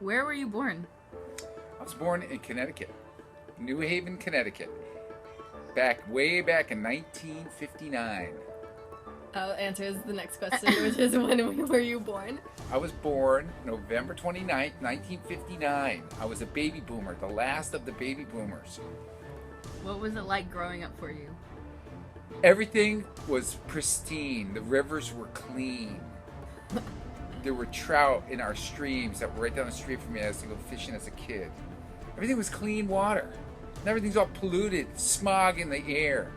Where were you born? I was born in Connecticut, New Haven, Connecticut, way back in 1959. Answers the next question, which is when were you born? I was born November 29th, 1959. I was a baby boomer, the last of the baby boomers. What was it like growing up for you? Everything was pristine. The rivers were clean. There were trout in our streams that were right down the street from me. I used to go fishing as a kid. Everything was clean water. And everything's all polluted, smog in the air.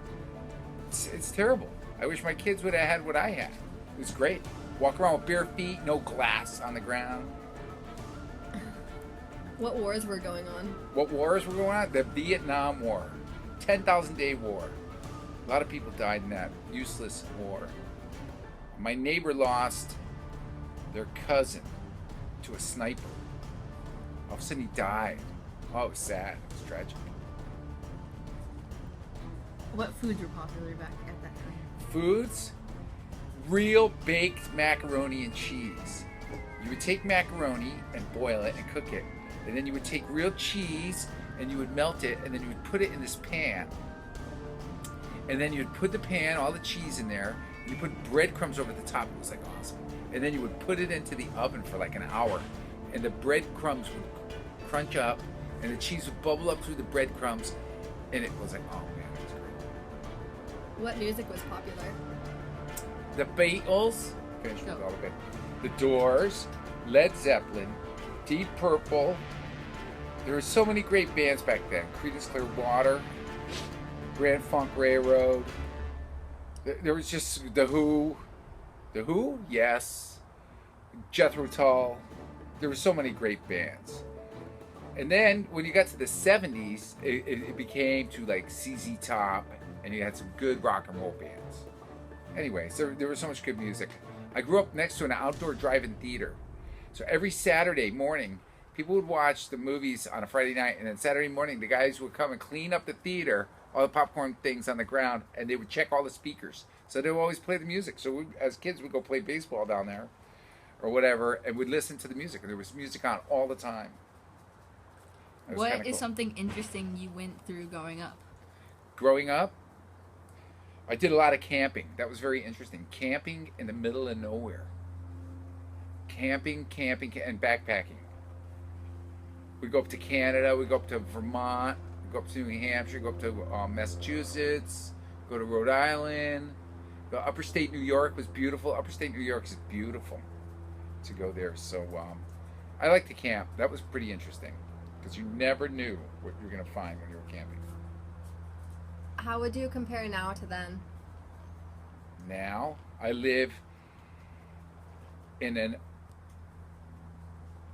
It's terrible. I wish my kids would have had what I had. It was great. Walk around with bare feet, no glass on the ground. What wars were going on? What wars were going on? The Vietnam War. 10,000 Day War. A lot of people died in that useless war. My neighbor lost their cousin to a sniper. All of a sudden he died. Oh, it was sad. It was tragic. What foods were popular back at that time? Foods? Real baked macaroni and cheese. You would take macaroni and boil it and cook it. And then you would take real cheese and you would melt it and then you would put it in this pan. And then you'd put the pan, all the cheese in there. You put breadcrumbs over the top. It was like awesome. And then you would put it into the oven for like an hour. And the breadcrumbs would crunch up and the cheese would bubble up through the breadcrumbs. And it was like, oh man, it was great. What music was popular? The Beatles, the Doors, Led Zeppelin, Deep Purple. There were so many great bands back then. Creedence Clearwater, Grand Funk Railroad. There was just The Who. The Who? Yes. Jethro Tull. There were so many great bands. And then when you got to the 70s, it became to like ZZ Top, and you had some good rock and roll bands. Anyways, there was so much good music. I grew up next to an outdoor drive-in theater. So every Saturday morning, people would watch the movies on a Friday night, and then Saturday morning, the guys would come and clean up the theater, all the popcorn things on the ground, and they would check all the speakers. So they would always play the music. So we, as kids, we'd go play baseball down there or whatever, and we'd listen to the music. And there was music on all the time. What is something interesting you went through growing up? Growing up, I did a lot of camping. That was very interesting. Camping in the middle of nowhere. Camping, and backpacking. We'd go up to Canada, we'd go up to Vermont, we'd go up to New Hampshire, go up to Massachusetts, go to Rhode Island. The upper state New York was beautiful. Upper state New York is beautiful to go there. So I like to camp. That was pretty interesting because you never knew what you were going to find when you were camping. How would you compare now to then? Now I live in an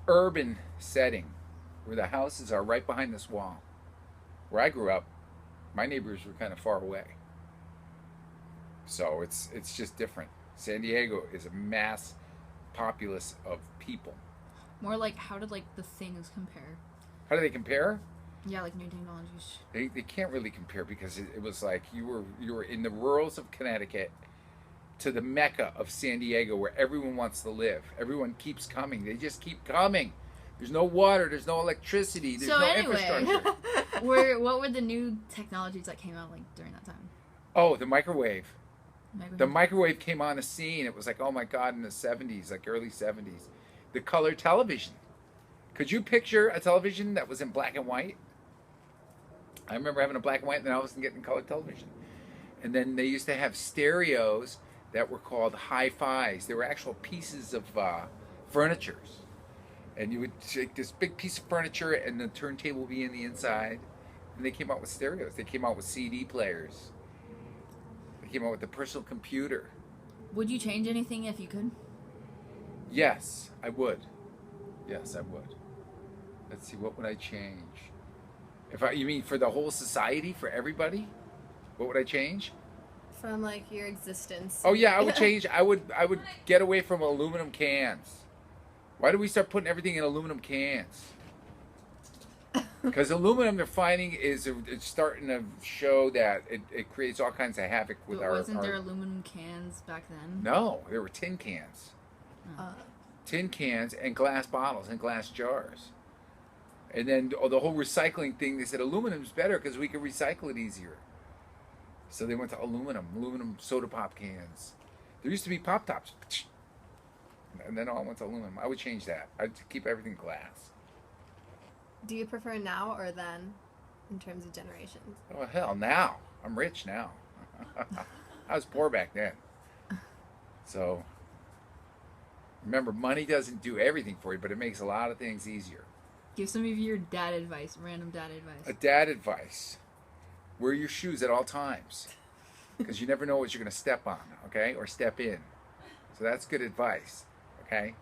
urban setting where the houses are right behind this wall. Where I grew up, my neighbors were kind of far away. So it's just different. San Diego is a mass populace of people. More like, how did like the things compare? How do they compare? Yeah, like new technologies. They can't really compare because it was like you were in the rurals of Connecticut to the Mecca of San Diego where everyone wants to live. Everyone keeps coming. They just keep coming. There's no water. There's no electricity. There's no infrastructure. What were the new technologies that came out like during that time? Oh, the microwave. The microwave came on the scene. It was like, oh my God, in the 70s, like early 70s. The color television. Could you picture a television that was in black and white? I remember having a black and white, and then all of a sudden getting color television. And then they used to have stereos that were called hi-fis. They were actual pieces of furnitures. And you would take this big piece of furniture, and the turntable would be in the inside. And they came out with stereos. They came out with CD players. They came out with the personal computer. Would you change anything if you could? Yes, I would. Yes, I would. Let's see, what would I change? You mean for the whole society, for everybody? What would I change? From like your existence. Oh yeah, I would change. I would get away from aluminum cans. Why do we start putting everything in aluminum cans? Because aluminum, they're finding, is it's starting to show that it creates all kinds of havoc with Wasn't there aluminum cans back then? No, there were tin cans. tin cans and glass bottles and glass jars. And then the whole recycling thing, they said aluminum's better because we can recycle it easier. So they went to aluminum soda pop cans. There used to be Pop Tops. And then all went to aluminum. I would change that. I'd keep everything glass. Do you prefer now or then in terms of generations? Oh, hell, now. I'm rich now. I was poor back then. So, remember, money doesn't do everything for you, but it makes a lot of things easier. Give some of your dad advice, random dad advice. A dad advice. Wear your shoes at all times. Because you never know what you're going to step on, okay? Or step in. So that's good advice, okay?